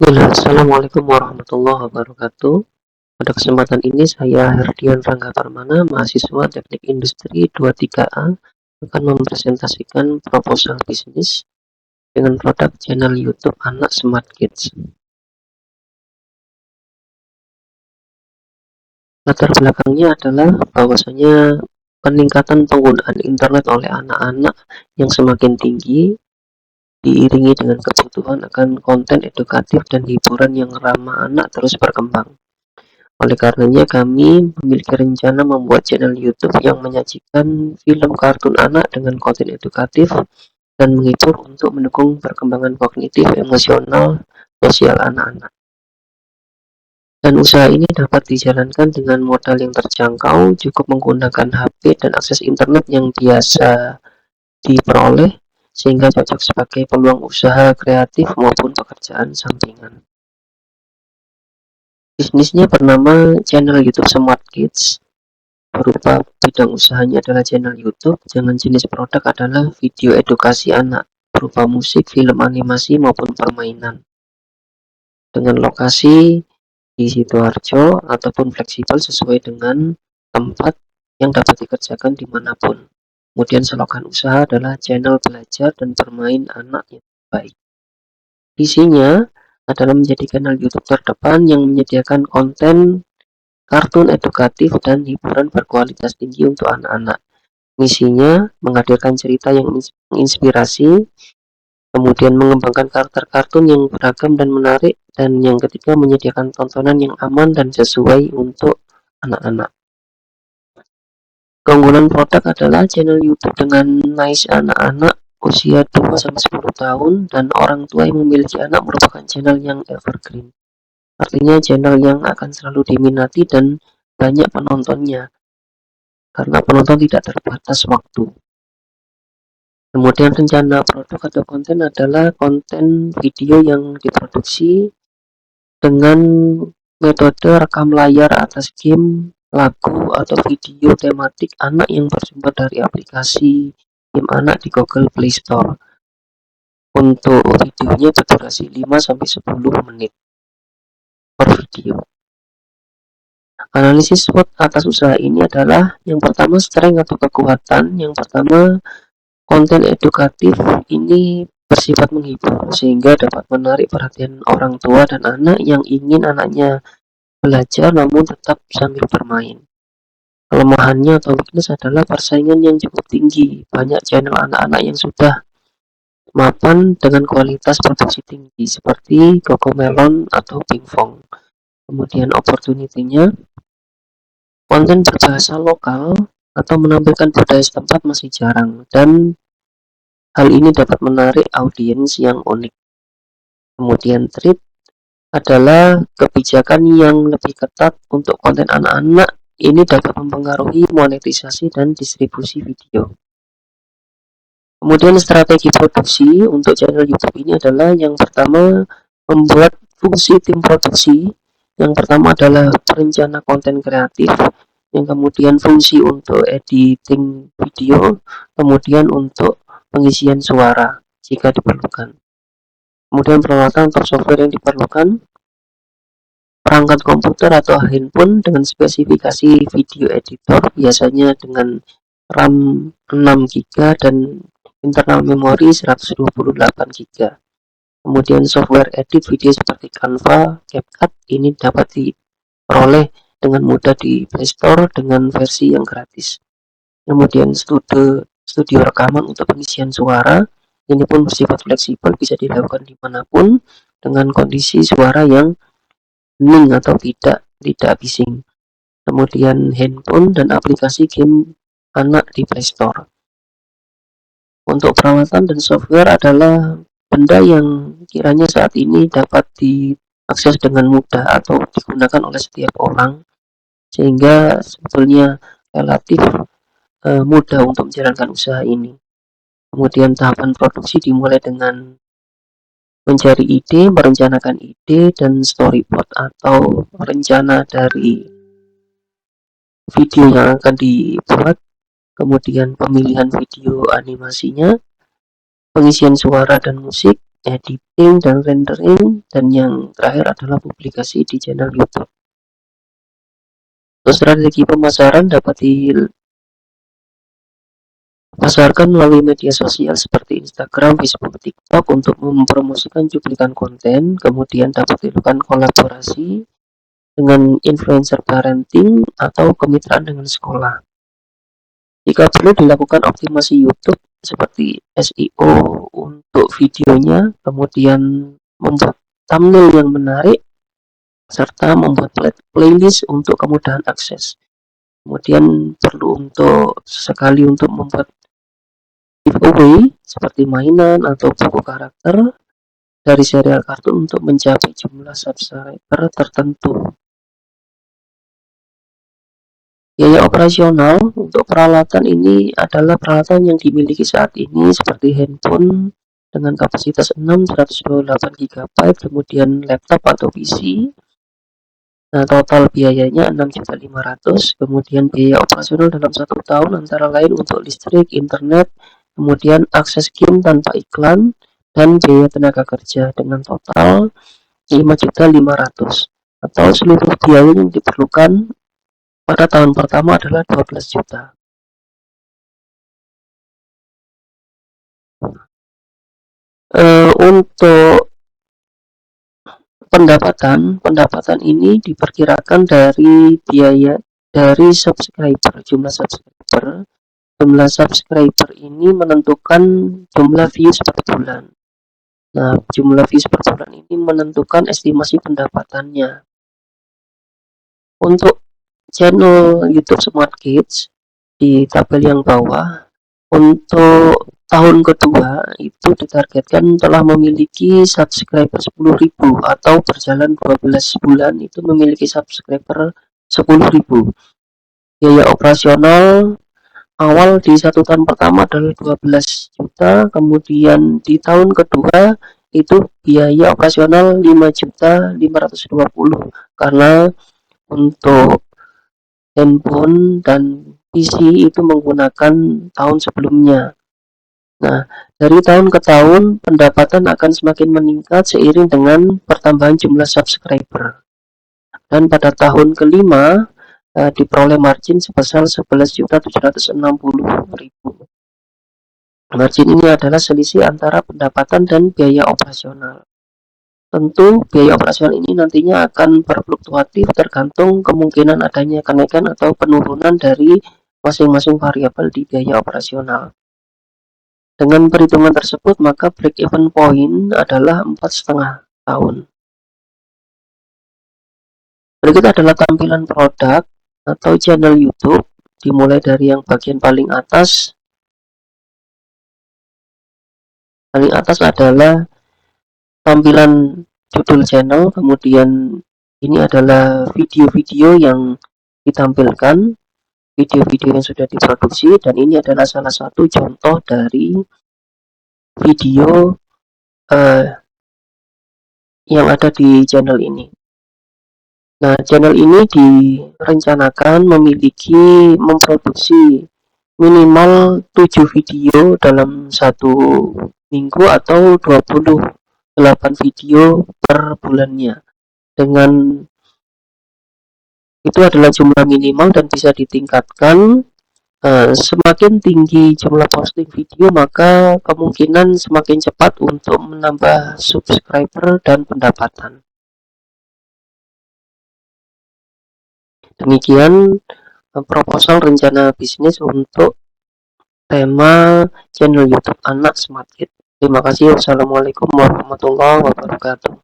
Assalamualaikum warahmatullahi wabarakatuh. Pada kesempatan ini saya Herdian Rangga Permana, mahasiswa Teknik Industri 23A, akan mempresentasikan proposal bisnis dengan produk channel YouTube Anak Smart Kids. Latar belakangnya adalah bahwasanya peningkatan penggunaan internet oleh anak-anak yang semakin tinggi diiringi dengan kebutuhan akan konten edukatif dan hiburan yang ramah anak terus berkembang. Oleh karenanya kami memiliki rencana membuat channel YouTube yang menyajikan film kartun anak dengan konten edukatif dan menghibur untuk mendukung perkembangan kognitif, emosional, sosial anak-anak. Dan usaha ini dapat dijalankan dengan modal yang terjangkau, cukup menggunakan HP dan akses internet yang biasa diperoleh, sehingga cocok sebagai peluang usaha kreatif maupun pekerjaan sampingan. Bisnisnya bernama channel YouTube Smart Kids. Berupa bidang usahanya adalah channel YouTube, dengan jenis produk adalah video edukasi anak berupa musik, film animasi maupun permainan. Dengan lokasi di Sidoarjo ataupun fleksibel sesuai dengan tempat yang dapat dikerjakan dimanapun. Kemudian slogan usaha adalah channel belajar dan bermain anak yang baik. Visinya adalah menjadi kanal YouTube terdepan yang menyediakan konten kartun edukatif dan hiburan berkualitas tinggi untuk anak-anak. Misinya menghadirkan cerita yang menginspirasi, kemudian mengembangkan karakter kartun yang beragam dan menarik, dan yang ketiga menyediakan tontonan yang aman dan sesuai untuk anak-anak. Keunggulan produk adalah channel YouTube dengan niche anak-anak usia 2-10 tahun dan orang tua yang memiliki anak merupakan channel yang evergreen. Artinya channel yang akan selalu diminati dan banyak penontonnya, karena penonton tidak terbatas waktu. Kemudian rencana produk atau konten adalah konten video yang diproduksi dengan metode rekam layar atas game, lagu, atau video tematik anak yang bersumber dari aplikasi game anak di Google Play Store. Untuk videonya berdurasi 5-10 menit per video. Analisis SWOT atas usaha ini adalah yang pertama strength atau kekuatan. Yang pertama, konten edukatif ini bersifat menghibur sehingga dapat menarik perhatian orang tua dan anak yang ingin anaknya belajar namun tetap sambil bermain. Kelemahannya atau weakness adalah persaingan yang cukup tinggi. Banyak channel anak-anak yang sudah mapan dengan kualitas produksi tinggi seperti Cocomelon atau Pingfong. Kemudian opportunity-nya, konten berbahasa lokal atau menampilkan budaya setempat masih jarang, dan hal ini dapat menarik audiens yang unik. Kemudian threat adalah kebijakan yang lebih ketat untuk konten anak-anak. Ini dapat mempengaruhi monetisasi dan distribusi video. Kemudian strategi produksi untuk channel YouTube ini adalah yang pertama, membuat fungsi tim produksi. Yang pertama adalah perencana konten kreatif, yang kemudian fungsi untuk editing video, kemudian untuk pengisian suara jika diperlukan. Kemudian peralatan untuk software yang diperlukan, perangkat komputer atau handphone dengan spesifikasi video editor, biasanya dengan RAM 6GB dan internal memori 128GB. Kemudian software edit video seperti Canva, CapCut ini dapat diperoleh dengan mudah di Play Store dengan versi yang gratis. Kemudian studio rekaman untuk pengisian suara, ini pun bersifat fleksibel, bisa dilakukan dimanapun dengan kondisi suara yang hening atau tidak bising. Kemudian handphone dan aplikasi game anak di Play Store. Untuk perawatan dan software adalah benda yang kiranya saat ini dapat diakses dengan mudah atau digunakan oleh setiap orang, sehingga sebetulnya relatif mudah untuk menjalankan usaha ini. Kemudian tahapan produksi dimulai dengan mencari ide, merencanakan ide, dan storyboard atau rencana dari video yang akan dibuat, kemudian pemilihan video animasinya, pengisian suara dan musik, editing dan rendering, dan yang terakhir adalah publikasi di channel YouTube. Untuk strategi pemasaran dapat dipasarkan melalui media sosial seperti Instagram, Facebook, TikTok untuk mempromosikan cuplikan konten. Kemudian dapat dilakukan kolaborasi dengan influencer parenting atau kemitraan dengan sekolah. Jika perlu dilakukan optimasi YouTube seperti SEO untuk videonya, kemudian membuat thumbnail yang menarik, serta membuat playlist untuk kemudahan akses. Kemudian perlu untuk sesekali untuk membuat giveaway seperti mainan atau buku karakter dari serial kartun untuk mencapai jumlah subscriber tertentu. Biaya operasional untuk peralatan ini adalah peralatan yang dimiliki saat ini seperti handphone dengan kapasitas 128 GB, kemudian laptop atau PC. Nah, total biayanya 6.500.000, kemudian biaya operasional dalam 1 tahun antara lain untuk listrik, internet, kemudian akses game tanpa iklan, dan biaya tenaga kerja dengan total 5.500.000, atau seluruh biaya yang diperlukan pada tahun pertama adalah 12 juta. Untuk pendapatan ini diperkirakan dari biaya dari subscriber. Jumlah subscriber ini menentukan jumlah views per bulan. Nah, jumlah views per bulan ini menentukan estimasi pendapatannya. Untuk channel YouTube Smart Kids di tabel yang bawah, untuk tahun kedua itu ditargetkan telah memiliki subscriber 10.000 atau berjalan 12 bulan itu memiliki subscriber 10.000. Biaya operasional awal di 1 tahun pertama adalah 12 juta, kemudian di tahun kedua itu biaya operasional 5.520.000 karena untuk handphone dan PC itu menggunakan tahun sebelumnya. Nah, dari tahun ke tahun pendapatan akan semakin meningkat seiring dengan pertambahan jumlah subscriber. Dan pada tahun kelima diperoleh margin sebesar 11.760.000. Margin ini adalah selisih antara pendapatan dan biaya operasional. Tentu biaya operasional ini nantinya akan berfluktuatif tergantung kemungkinan adanya kenaikan atau penurunan dari masing-masing variabel di biaya operasional. Dengan perhitungan tersebut, maka break-even point adalah 4,5 tahun. Berikut adalah tampilan produk atau channel YouTube, dimulai dari yang bagian paling atas. Paling atas adalah tampilan judul channel, kemudian ini adalah video-video yang ditampilkan, video-video yang sudah diproduksi, dan ini adalah salah satu contoh dari video yang ada di channel ini. Nah, channel ini direncanakan memproduksi minimal 7 video dalam 1 minggu atau 28 video per bulannya. Dengan itu adalah jumlah minimal dan bisa ditingkatkan. Semakin tinggi jumlah posting video, maka kemungkinan semakin cepat untuk menambah subscriber dan pendapatan. Demikian proposal rencana bisnis untuk tema channel YouTube anak Smart Kids. Terima kasih. Wassalamualaikum warahmatullahi wabarakatuh.